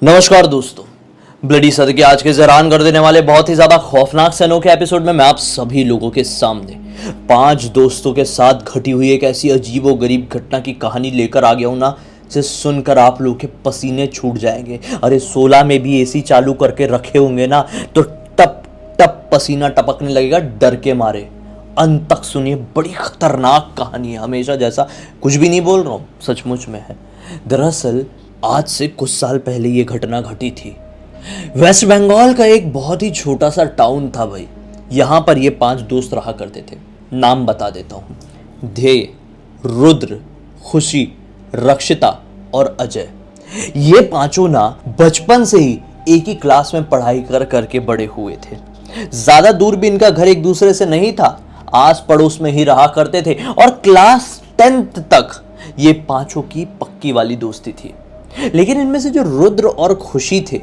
नमस्कार दोस्तों, bloody sir के आज के हैरान कर देने वाले बहुत ही ज्यादा खौफनाक से अनोखे एपिसोड में मैं आप सभी लोगों के सामने 5 दोस्तों के साथ घटी हुई एक ऐसी अजीबो गरीब घटना की कहानी लेकर आ गया हूं ना, जिसे सुनकर आप लोगों के पसीने छूट जाएंगे। अरे 16 में भी एसी चालू करके रखे होंगे ना, तो टप टप पसीना टपकने लगेगा डर के मारे। अंत तक सुनिए, बड़ी खतरनाक कहानी है। हमेशा जैसा कुछ भी नहीं बोल रहा हूँ, सचमुच में है। दरअसल आज से कुछ साल पहले ये घटना घटी थी। वेस्ट बंगाल का एक बहुत ही छोटा सा टाउन था भाई। यहाँ पर ये 5 दोस्त रहा करते थे। नाम बता देता हूँ: ध्येय, रुद्र, खुशी, रक्षिता और अजय। ये पांचों ना बचपन से ही एक ही क्लास में पढ़ाई कर करके बड़े हुए थे। ज्यादा दूर भी इनका घर एक दूसरे से नहीं था, आस पड़ोस में ही रहा करते थे और क्लास 10th तक ये पांचों की पक्की वाली दोस्ती थी। लेकिन इनमें से जो रुद्र और खुशी थे,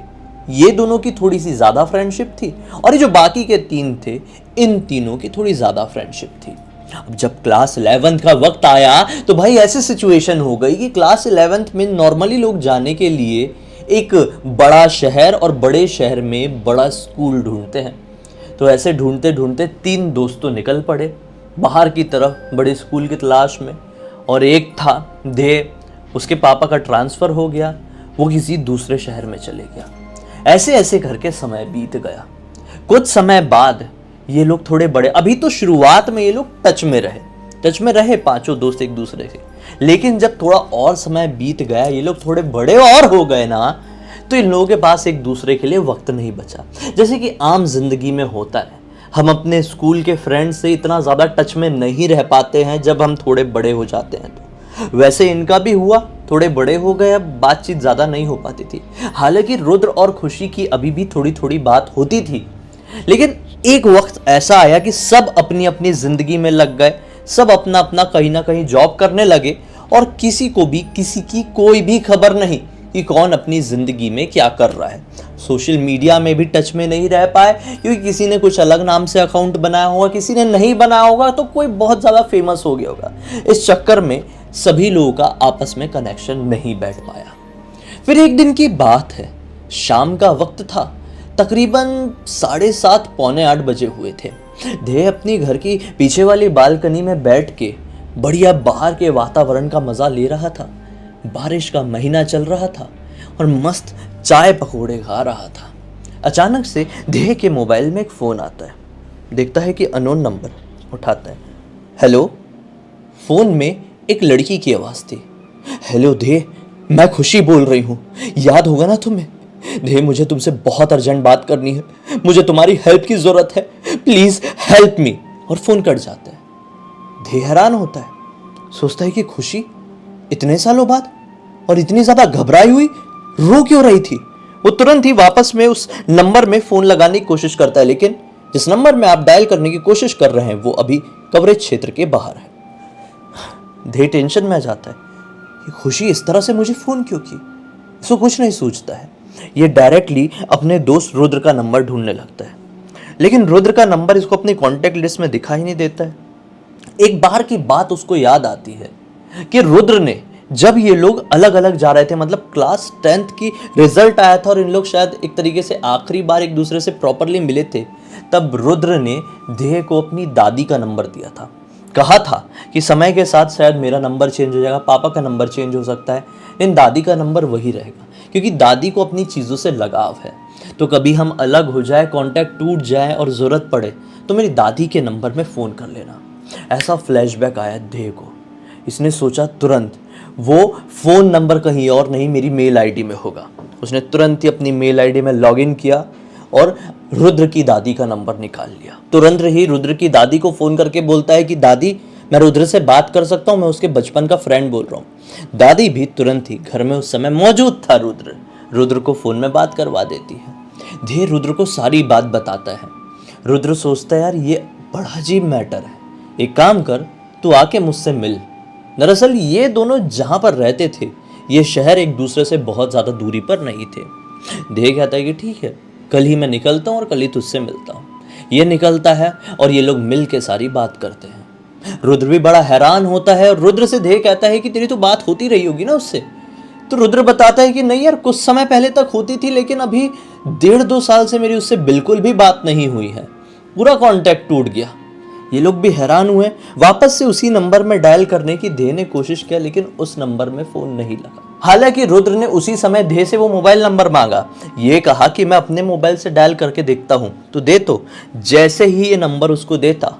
ये दोनों की थोड़ी सी ज्यादा फ्रेंडशिप थी और ये जो बाकी के 3 थे, इन तीनों की थोड़ी ज्यादा फ्रेंडशिप थी। अब जब क्लास 11th का वक्त आया तो भाई ऐसी सिचुएशन हो गई कि क्लास 11th में नॉर्मली लोग जाने के लिए एक बड़ा शहर और बड़े शहर में बड़ा स्कूल ढूंढते हैं। तो ऐसे ढूंढते ढूंढते 3 दोस्त तो निकल पड़े बाहर की तरफ बड़े स्कूल की तलाश में। और एक था ध्येय, उसके पापा का ट्रांसफर हो गया, वो किसी दूसरे शहर में चले गया। ऐसे ऐसे करके समय बीत गया। कुछ समय बाद ये लोग थोड़े बड़े, अभी तो शुरुआत में ये लोग टच में रहे पांचों दोस्त एक दूसरे से। लेकिन जब थोड़ा और समय बीत गया, ये लोग थोड़े बड़े और हो गए ना, तो इन लोगों के पास एक दूसरे के लिए वक्त नहीं बचा। जैसे कि आम जिंदगी में होता है, हम अपने स्कूल के फ्रेंड से इतना ज्यादा टच में नहीं रह पाते हैं जब हम थोड़े बड़े हो जाते हैं। तो वैसे इनका भी हुआ, थोड़े बड़े हो गए, अब बातचीत ज्यादा नहीं हो पाती थी। हालांकि रुद्र और खुशी की अभी भी थोड़ी थोड़ी बात होती थी। लेकिन एक वक्त ऐसा आया कि सब अपनी अपनी जिंदगी में लग गए, सब अपना अपना कहीं ना कहीं जॉब करने लगे और किसी को भी किसी की कोई भी खबर नहीं कि कौन अपनी जिंदगी में क्या कर रहा है। सोशल मीडिया में भी टच में नहीं रह पाए, क्योंकि किसी ने कुछ अलग नाम से अकाउंट बनाया होगा, किसी ने नहीं बनाया होगा, तो कोई बहुत ज़्यादा फेमस हो गया होगा। इस चक्कर में सभी लोगों का आपस में कनेक्शन नहीं बैठ पाया। फिर एक दिन की बात है, शाम का वक्त था, तकरीबन 7:30 पौने 8 बजे हुए थे। ध्येय अपनी घर की पीछे वाली बालकनी में बैठ के बढ़िया बाहर के वातावरण का मजा ले रहा था। बारिश का महीना चल रहा था और मस्त चाय पकौड़े खा रहा था। अचानक से ध्येय के मोबाइल में एक फोन आता है। देखता है कि अननोन नंबर। उठाता है। हेलो। फोन में एक लड़की की आवाज थी। हेलो ध्येय, मैं खुशी बोल रही हूँ, याद होगा ना तुम्हें? ध्येय, मुझे तुमसे बहुत अर्जेंट बात करनी है, मुझे तुम्हारी हेल्प की जरूरत है, प्लीज हेल्प मी। और फोन कट जाता है। ध्येय हैरान होता है, सोचता है कि खुशी इतने सालों बाद और इतनी ज्यादा घबराई हुई रो क्यों रही थी। वो तुरंत ही वापस में उस नंबर में फोन लगाने की कोशिश करता है, लेकिन जिस नंबर में आप डायल करने की कोशिश कर रहे हैं वो अभी कवरेज क्षेत्र के बाहर है। ध्येय टेंशन में आ जाता है कि खुशी इस तरह से मुझे फोन क्यों की। इसको कुछ नहीं सोचता है, ये डायरेक्टली अपने दोस्त रुद्र का नंबर ढूंढने लगता है। लेकिन रुद्र का नंबर इसको अपनी कॉन्टेक्ट लिस्ट में दिखाई नहीं देता है। एक बार की बात उसको याद आती है कि रुद्र ने, जब ये लोग अलग अलग जा रहे थे, मतलब क्लास 10th की रिजल्ट आया था और इन लोग शायद एक तरीके से आखिरी बार एक दूसरे से प्रॉपरली मिले थे, तब रुद्र ने ध्येय को अपनी दादी का नंबर दिया था। कहा था कि समय के साथ शायद मेरा नंबर चेंज हो जाएगा, पापा का नंबर चेंज हो सकता है, लेकिन दादी का नंबर वही रहेगा, क्योंकि दादी को अपनी चीज़ों से लगाव है। तो कभी हम अलग हो जाए, कॉन्टैक्ट टूट जाए और ज़रूरत पड़े तो मेरी दादी के नंबर में फ़ोन कर लेना। ऐसा फ्लैशबैक आया ध्येय को। इसने सोचा तुरंत वो फ़ोन नंबर कहीं और नहीं, मेरी मेल आईडी में होगा। उसने तुरंत ही अपनी मेल आईडी में लॉगिन किया और रुद्र की दादी का नंबर निकाल लिया। तुरंत ही रुद्र की दादी को फ़ोन करके बोलता है कि दादी, मैं रुद्र से बात कर सकता हूँ, मैं उसके बचपन का फ्रेंड बोल रहा हूँ। दादी भी तुरंत ही, घर में उस समय मौजूद था रुद्र को फ़ोन में बात करवा देती है। ध्येय रुद्र को सारी बात बताता है। रुद्र सोचता है, यार ये बड़ा अजीब मैटर है, एक काम कर, तू आके मुझसे मिल। दरअसल ये दोनों जहाँ पर रहते थे, ये शहर एक दूसरे से बहुत ज़्यादा दूरी पर नहीं थे। ध्येय कहता है कि ठीक है, कल ही मैं निकलता हूँ और कल ही तुझसे मिलता हूँ। ये निकलता है और ये लोग मिल के सारी बात करते हैं। रुद्र भी बड़ा हैरान होता है और रुद्र से ध्येय कहता है कि तेरी तो बात होती रही होगी ना उससे, तो रुद्र बताता है कि नहीं यार, कुछ समय पहले तक होती थी, लेकिन अभी 1.5-2 साल से मेरी उससे बिल्कुल भी बात नहीं हुई है, पूरा कांटेक्ट टूट गया। ये लोग भी हैरान हुए। वापस से उसी नंबर में डायल करने की धे ने कोशिश किया, लेकिन उस नंबर में फोन नहीं लगा। हालांकि रुद्र ने उसी समय धे से वो मोबाइल नंबर मांगा, ये कहा कि मैं अपने मोबाइल से डायल करके देखता हूं, तो दे। तो जैसे ही ये नंबर उसको देता,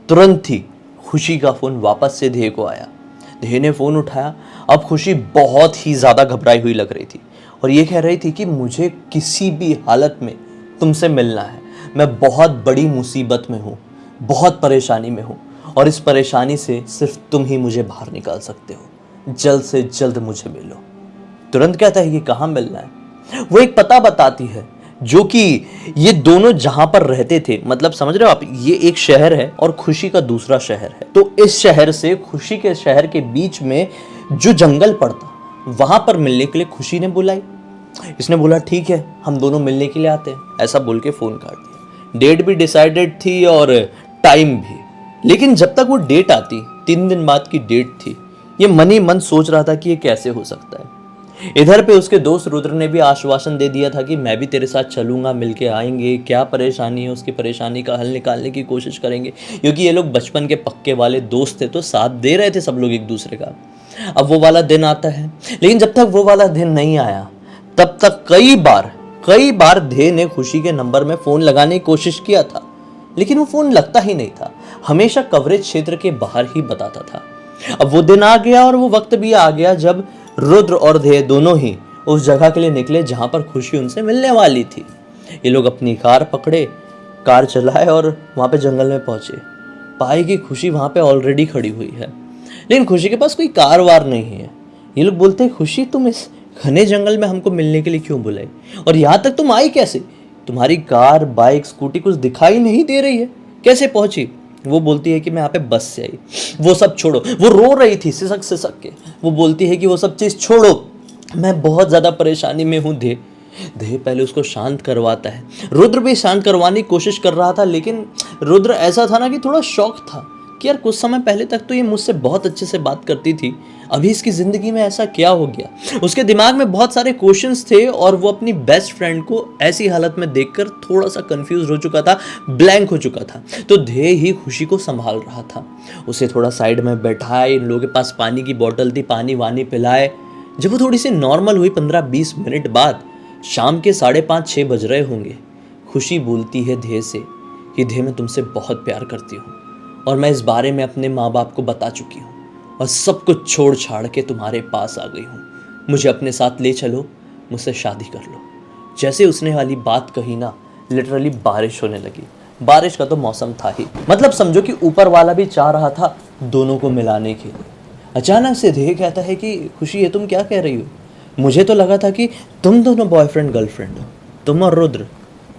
तुरंत ही खुशी का फोन वापस से धे को आया। धे ने फोन उठाया। अब खुशी बहुत ही ज्यादा घबराई हुई लग रही थी और ये कह रही थी कि मुझे किसी भी हालत में तुमसे मिलना है, मैं बहुत बड़ी मुसीबत में हूँ, बहुत परेशानी में हूँ और इस परेशानी से सिर्फ तुम ही मुझे बाहर निकाल सकते हो, जल्द से जल्द मुझे मिलो। तुरंत कहता है कि कहाँ मिलना है। वो एक पता बताती है जो कि ये दोनों जहां पर रहते थे, मतलब समझ रहे हो आप, ये एक शहर है और खुशी का दूसरा शहर है। तो इस शहर से खुशी के शहर के बीच में जो जंगल पड़ता, वहां पर मिलने के लिए खुशी ने बुलाई। इसने बोला ठीक है, हम दोनों मिलने के लिए आते हैं, ऐसा बोल के फोन काट दिया। डेट भी डिसाइडेड थी और टाइम भी, लेकिन जब तक वो डेट आती, 3 दिन बाद की डेट थी, ये मन ही मन सोच रहा था कि ये कैसे हो सकता है। इधर पे उसके दोस्त रुद्र ने भी आश्वासन दे दिया था कि मैं भी तेरे साथ चलूंगा, मिलके आएंगे, क्या परेशानी है उसकी परेशानी का हल निकालने की कोशिश करेंगे, क्योंकि ये लोग बचपन के पक्के वाले दोस्त थे, तो साथ दे रहे थे सब लोग एक दूसरे का। अब वो वाला दिन आता है, लेकिन जब तक वो वाला दिन नहीं आया, तब तक कई बार धे ने खुशी के नंबर में फोन लगाने की कोशिश किया था, लेकिन वो फोन लगता ही नहीं था, हमेशा कवरेज क्षेत्र के बाहर ही बताता था। अब वो दिन आ गया और वो वक्त भी आ गया जब रुद्र और धे दोनों ही उस जगह के लिए निकले जहां पर खुशी उनसे मिलने वाली थी। ये लोग अपनी कार पकड़े, कार चलाए और वहां पे जंगल में पहुंचे। पाए कि खुशी वहां पे ऑलरेडी खड़ी हुई है, लेकिन खुशी के पास कोई कार वार नहीं है। ये लोग बोलते हैं खुशी, तुम इस घने जंगल में हमको मिलने के लिए क्यों बुलाई, और यहाँ तक तुम आई कैसे? तुम्हारी कार, बाइक, स्कूटी कुछ दिखाई नहीं दे रही है, कैसे पहुंची? वो बोलती है कि मैं यहाँ पे बस से आई। वो सब छोड़ो, वो रो रही थी सिसक सिसक के। वो बोलती है कि वो सब चीज़ छोड़ो, मैं बहुत ज़्यादा परेशानी में हूँ। धे पहले उसको शांत करवाता है। रुद्र भी शांत करवाने की कोशिश कर रहा था, लेकिन रुद्र ऐसा था ना कि थोड़ा शौक था कि यार कुछ समय पहले तक तो ये मुझसे बहुत अच्छे से बात करती थी, अभी इसकी ज़िंदगी में ऐसा क्या हो गया। उसके दिमाग में बहुत सारे क्वेश्चंस थे और वो अपनी बेस्ट फ्रेंड को ऐसी हालत में देखकर थोड़ा सा कंफ्यूज हो चुका था, ब्लैंक हो चुका था। तो धे ही खुशी को संभाल रहा था, उसे थोड़ा साइड में बैठाए, इन लोगों के पास पानी की बोतल थी, पानी वानी पिलाए। जब वो थोड़ी सी नॉर्मल हुई, 15-20 मिनट बाद, शाम के 5:30-6 बज रहे होंगे, खुशी बोलती है धे से कि धे मैं तुमसे बहुत प्यार करती हूँ और मैं इस बारे में अपने माँ बाप को बता चुकी हूँ और सब कुछ छोड़ छाड़ के तुम्हारे पास आ गई हूँ, मुझे अपने साथ ले चलो, मुझसे शादी कर लो। जैसे उसने वाली बात कही ना, लिटरली बारिश होने लगी। बारिश का तो मौसम था ही, मतलब समझो कि ऊपर वाला भी चाह रहा था दोनों को मिलाने के लिए। अचानक से धे कहता है कि खुशी ये तुम क्या कह रही हो? मुझे तो लगा था कि तुम दोनों बॉयफ्रेंड गर्लफ्रेंड हो, तुम और रुद्र,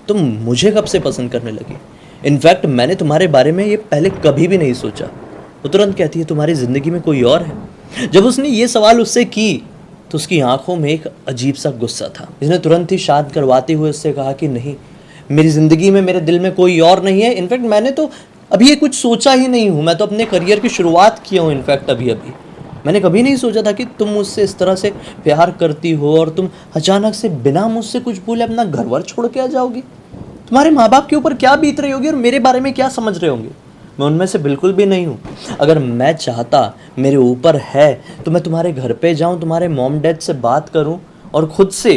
तुम मुझे कब से पसंद करने लगी? इनफैक्ट मैंने तुम्हारे बारे में ये पहले कभी भी नहीं सोचा। वो तुरंत कहती है तुम्हारी ज़िंदगी में कोई और है? जब उसने ये सवाल उससे की तो उसकी आंखों में एक अजीब सा गुस्सा था। इसने तुरंत ही शांत करवाते हुए उससे कहा कि नहीं, मेरी ज़िंदगी में, मेरे दिल में कोई और नहीं है। इनफैक्ट मैंने तो अभी ये कुछ सोचा ही नहीं हूँ, मैं तो अपने करियर की शुरुआत किया हूँ। इनफैक्ट अभी मैंने कभी नहीं सोचा था कि तुम मुझसे इस तरह से प्यार करती हो और तुम अचानक से बिना मुझसे कुछ बोले अपना घर वर छोड़ के आ जाओगी। तुम्हारे माँ बाप के ऊपर क्या बीत रही होगी और मेरे बारे में क्या समझ रहे होंगे? मैं उनमें से बिल्कुल भी नहीं हूँ। अगर मैं चाहता, मेरे ऊपर है, तो मैं तुम्हारे घर पे जाऊँ, तुम्हारे मॉम डैड से बात करूँ और खुद से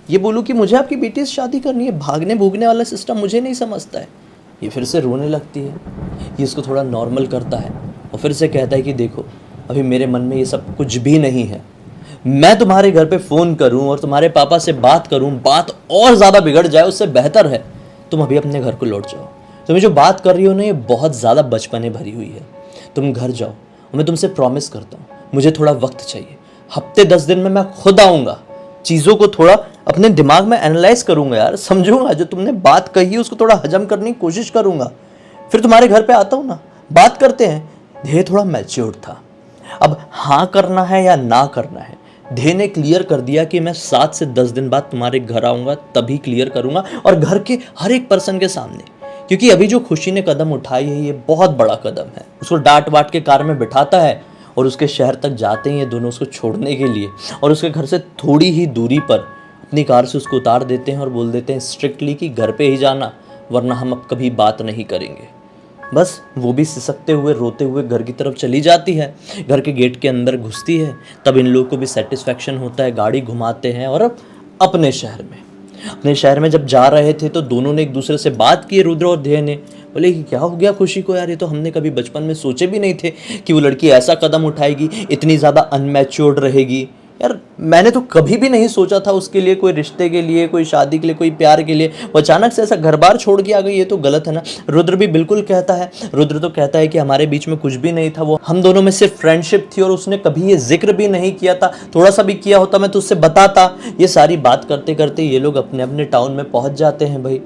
ये बोलूँ कि मुझे आपकी बेटी से शादी करनी है। भागने भूगने वाला सिस्टम मुझे नहीं समझता है। ये फिर से रोने लगती है। ये इसको थोड़ा नॉर्मल करता है और फिर से कहता है कि देखो, अभी मेरे मन में ये सब कुछ भी नहीं है। मैं तुम्हारे घर पे फ़ोन करूं और तुम्हारे पापा से बात करूं, बात और ज़्यादा बिगड़ जाए, उससे बेहतर है तुम अभी अपने घर को लौट जाओ। तुम्हें जो बात कर रही हो ना, ये बहुत ज़्यादा बचपने भरी हुई है। तुम घर जाओ और मैं तुमसे प्रॉमिस करता हूँ, मुझे थोड़ा वक्त चाहिए। हफ्ते 10 दिन में मैं खुद आऊँगा, चीज़ों को थोड़ा अपने दिमाग में एनालाइज करूँगा यार, समझूंगा, जो तुमने बात कही है उसको थोड़ा हजम करने की कोशिश करूँगा, फिर तुम्हारे घर पे आता हूँ ना, बात करते हैं। धे थोड़ा मैच्योर्ड था। अब हाँ करना है या ना करना है, धे ने क्लियर कर दिया कि मैं 7 से 10 दिन बाद तुम्हारे घर आऊँगा, तभी क्लियर करूँगा और घर के हर एक पर्सन के सामने। क्योंकि अभी जो खुशी ने कदम उठाई है, ये बहुत बड़ा कदम है। उसको डांट वाट के कार में बिठाता है और उसके शहर तक जाते हैं ये दोनों उसको छोड़ने के लिए, और उसके घर से थोड़ी ही दूरी पर अपनी कार से उसको उतार देते हैं और बोल देते हैं स्ट्रिक्टली कि घर पे ही जाना, वरना हम अब कभी बात नहीं करेंगे। बस वो भी सिसकते हुए रोते हुए घर की तरफ चली जाती है। घर के गेट के अंदर घुसती है, तब इन लोगों को भी सेटिस्फेक्शन होता है, गाड़ी घुमाते हैं और अब अपने शहर में जब जा रहे थे तो दोनों ने एक दूसरे से बात की, रुद्र और ध्येय ने। बोले कि क्या हो गया खुशी को यार, ये तो हमने कभी बचपन में सोचे भी नहीं थे कि वो लड़की ऐसा कदम उठाएगी, इतनी ज़्यादा अनमैच्योर्ड रहेगी। यार मैंने तो कभी भी नहीं सोचा था उसके लिए, कोई रिश्ते के लिए, कोई शादी के लिए, कोई प्यार के लिए। वो अचानक से ऐसा घर बार छोड़ के आ गई, ये तो गलत है ना। रुद्र भी बिल्कुल कहता है, रुद्र तो कहता है कि हमारे बीच में कुछ भी नहीं था, वो हम दोनों में सिर्फ फ्रेंडशिप थी और उसने कभी ये जिक्र भी नहीं किया था। थोड़ा सा भी किया होता मैं तो उससे बताता। ये सारी बात करते करते ये लोग अपने अपने टाउन में पहुंच जाते हैं। भाई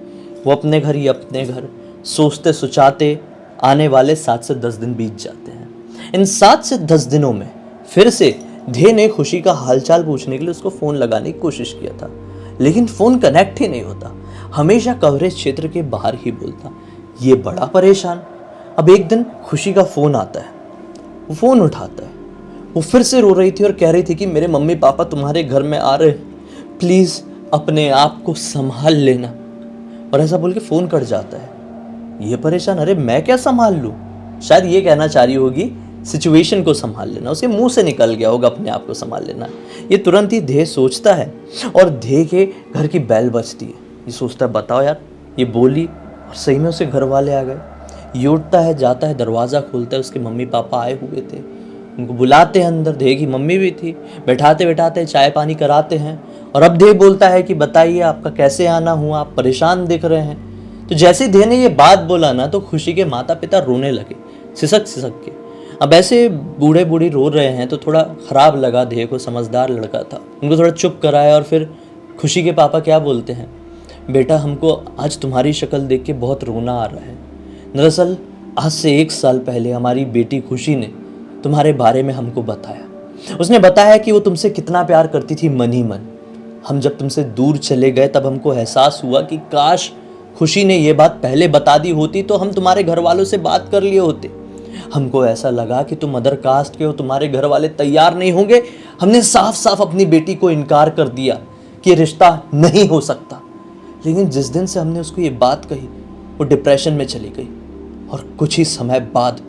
वो अपने घर ही अपने घर, सोचते सोचाते आने वाले 7 से 10 दिन बीत जाते हैं। इन 7 से 10 दिनों में फिर से ध्येय ने खुशी का हालचाल पूछने के लिए उसको फ़ोन लगाने की कोशिश किया था, लेकिन फ़ोन कनेक्ट ही नहीं होता, हमेशा कवरेज क्षेत्र के बाहर ही बोलता। ये बड़ा परेशान। अब एक दिन खुशी का फ़ोन आता है, वो फ़ोन उठाता है। वो फिर से रो रही थी और कह रही थी कि मेरे मम्मी पापा तुम्हारे घर में आ रहे हैं, प्लीज़ अपने आप को संभाल लेना। और ऐसा बोल के फ़ोन कट जाता है। ये परेशान, अरे मैं क्या संभाल लूँ, शायद ये कहना चाह रही होगी सिचुएशन को संभाल लेना, उसके मुंह से निकल गया होगा अपने आप को संभाल लेना। ये तुरंत ही ध्येय सोचता है और ध्येय के घर की बेल बजती है। ये सोचता है बताओ यार, ये बोली और सही में उसके घर वाले आ गए। ये उठता है, जाता है, दरवाज़ा खोलता है, उसके मम्मी पापा आए हुए थे। उनको बुलाते हैं अंदर, ध्येय की मम्मी भी थी। बैठाते बैठाते चाय पानी कराते हैं और अब ध्येय बोलता है कि बताइए आपका कैसे आना हुआ, आप परेशान दिख रहे हैं। तो जैसे ध्येय ने ये बात बोला ना तो खुशी के माता पिता रोने लगे, सिसक सिसक के। अब ऐसे बूढ़े बूढ़ी रो रहे हैं तो थोड़ा ख़राब लगा ध्येय को, समझदार लड़का था। उनको थोड़ा चुप कराया और फिर खुशी के पापा क्या बोलते हैं, बेटा हमको आज तुम्हारी शक्ल देख के बहुत रोना आ रहा है। दरअसल आज से 1 साल पहले हमारी बेटी खुशी ने तुम्हारे बारे में हमको बताया। उसने बताया कि वो तुमसे कितना प्यार करती थी मन ही मन। हम जब तुमसे दूर चले गए तब हमको एहसास हुआ कि काश खुशी ने ये बात पहले बता दी होती तो हम तुम्हारे घर वालों से बात कर लिए होते। हमको ऐसा लगा कि तुम अदर कास्ट के हो, तुम्हारे घर वाले तैयार नहीं होंगे। हमने साफ साफ अपनी बेटी को इनकार कर दिया कि ये रिश्ता नहीं हो सकता। लेकिन जिस दिन से हमने उसको ये बात कही वो डिप्रेशन में चली गई और कुछ ही समय बाद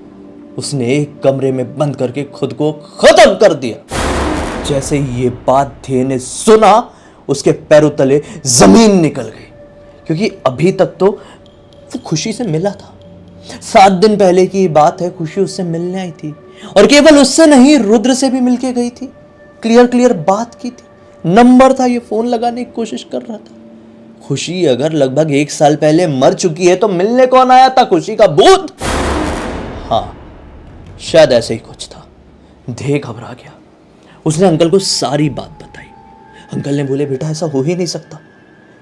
उसने एक कमरे में बंद करके खुद को खत्म कर दिया। जैसे ये बात ध्येय ने सुना उसके पैरों तले जमीन निकल गई, क्योंकि अभी तक तो वो खुशी से मिला था। 7 दिन पहले की बात है, खुशी उससे मिलने आई थी और केवल उससे नहीं रुद्र से भी मिलके गई थी। क्लियर बात की थी, नंबर था, ये फोन लगाने की कोशिश कर रहा था। खुशी अगर लगभग 1 साल पहले मर चुकी है तो मिलने कौन आया था, खुशी का भूत? हाँ शायद ऐसे ही कुछ था। ध्येय घबरा गया, उसने अंकल को सारी बात बताई। अंकल ने बोले बेटा ऐसा हो ही नहीं सकता,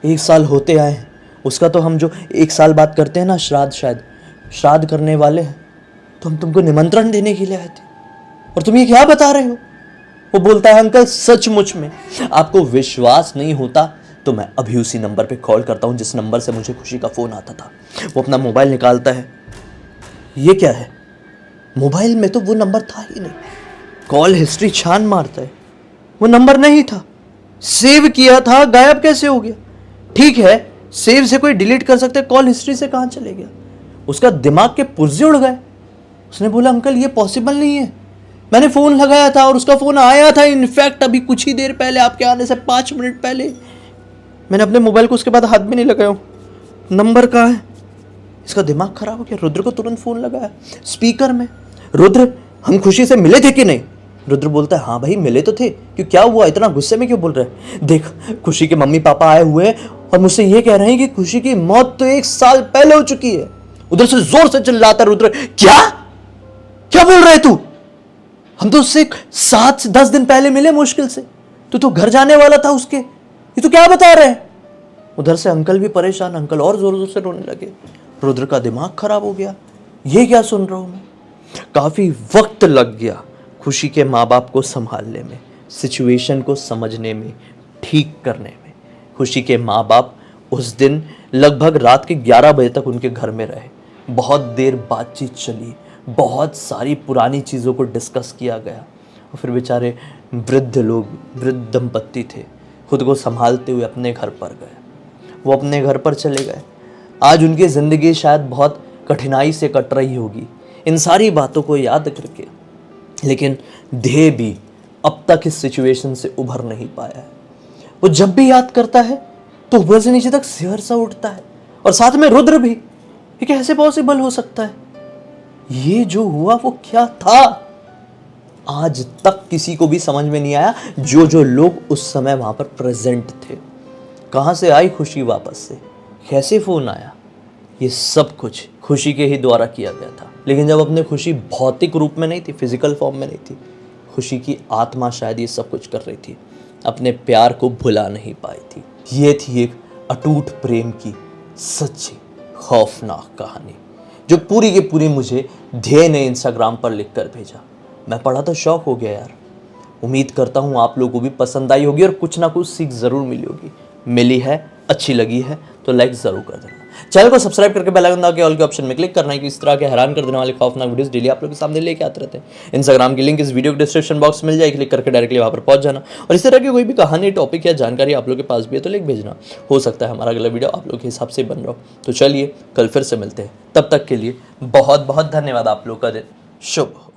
1 साल होते आए हैं, उसका तो हम जो 1 साल बात करते हैं ना श्राद्ध, शायद श्राद्ध करने वाले हैं, तो हम तुमको निमंत्रण देने के लिए आए थे और तुम ये क्या बता रहे हो। वो बोलता है अंकल सचमुच में आपको विश्वास नहीं होता तो मैं अभी उसी नंबर पे कॉल करता हूँ जिस नंबर से मुझे खुशी का फ़ोन आता था। वो अपना मोबाइल निकालता है, ये क्या है, मोबाइल में तो वो नंबर था ही नहीं। कॉल हिस्ट्री छान मारता है, वो नंबर नहीं था, सेव किया था, गायब कैसे हो गया। ठीक है सेव से कोई डिलीट कर सकते, कॉल हिस्ट्री से कहाँ चले गया। उसका दिमाग के पुर्जे उड़ गए। उसने बोला अंकल ये पॉसिबल नहीं है, मैंने फ़ोन लगाया था और उसका फ़ोन आया था, इनफैक्ट अभी कुछ ही देर पहले, आपके आने से 5 मिनट पहले। मैंने अपने मोबाइल को उसके बाद हाथ भी नहीं लगाया, नंबर कहाँ है। इसका दिमाग खराब हो गया। रुद्र को तुरंत फ़ोन लगाया स्पीकर में, रुद्र हम खुशी से मिले थे कि नहीं। रुद्र बोलता है हाँ भाई मिले तो थे, क्यों क्या हुआ, इतना गुस्से में क्यों बोल रहे हैं। देख खुशी के मम्मी पापा आए हुए हैं और मुझसे ये कह रहे हैं कि खुशी की मौत तो 1 साल पहले हो चुकी है। उधर से जोर से चिल्लाता रुद्र, क्या क्या बोल रहे तू, हम तो उससे 7 से 10 दिन पहले मिले मुश्किल से, तू तो घर जाने वाला था उसके, ये तो क्या बता रहे हैं। उधर से अंकल भी परेशान, अंकल और जोर जोर से रोने लगे। रुद्र का दिमाग खराब हो गया, ये क्या सुन रहा हूं मैं। काफी वक्त लग गया खुशी के माँ बाप को संभालने में, सिचुएशन को समझने में, ठीक करने में। खुशी के माँ बाप उस दिन लगभग रात के 11 बजे तक उनके घर में रहे। बहुत देर बातचीत चली, बहुत सारी पुरानी चीज़ों को डिस्कस किया गया और फिर बेचारे वृद्ध लोग, वृद्ध दंपत्ति थे, खुद को संभालते हुए अपने घर पर गए। वो अपने घर पर चले गए। आज उनकी ज़िंदगी शायद बहुत कठिनाई से कट रही होगी इन सारी बातों को याद करके, लेकिन ध्येय भी अब तक इस सिचुएशन से उभर नहीं पाया है। वो जब भी याद करता है तो ऊपर से नीचे तक सिहर सा उठता है, और साथ में रुद्र भी। ये कैसे पॉसिबल हो सकता है? ये जो हुआ वो क्या था? आज तक किसी को भी समझ में नहीं आया, जो लोग उस समय वहां पर प्रेजेंट थे। कहां से आई खुशी वापस से, कैसे फोन आया? ये सब कुछ खुशी के ही द्वारा किया गया था। लेकिन जब अपने खुशी भौतिक रूप में नहीं थी, फिजिकल फॉर्म में नहीं थी, खुशी की आत्मा शायद ये सब कुछ कर रही थी, अपने प्यार को भुला नहीं पाई थी। ये थी एक अटूट प्रेम की सच्ची खौफनाक कहानी, जो पूरी की पूरी मुझे ध्येय ने इंस्टाग्राम पर लिख कर भेजा। मैं पढ़ा तो शौक हो गया यार। उम्मीद करता हूँ आप लोगों को भी पसंद आई होगी और कुछ ना कुछ सीख ज़रूर मिली होगी। मिली है, अच्छी लगी है तो लाइक ज़रूर कर देना। चैनल को सब्सक्राइब करके बेल आइकन दबा के ऑल के ऑप्शन में क्लिक करना है कि इस तरह के हैरान कर देने वाले खौफनाक वीडियोस डेली आप लोगों के सामने लेके आते रहते हैं। इंस्टाग्राम की लिंक इस वीडियो के डिस्क्रिप्शन बॉक्स में मिल जाएगी, क्लिक करके डायरेक्टली वहाँ पर पहुंच जाना। और इस तरह की कोई भी कहानी, टॉपिक या जानकारी आप लोगों के पास भी है तो लिख भेजना। हो सकता है हमारा अगला वीडियो आप लोगों के हिसाब से बन रहा हो। तो चलिए कल फिर से मिलते हैं, तब तक के लिए बहुत बहुत धन्यवाद। आप लोग का दिन शुभ हो।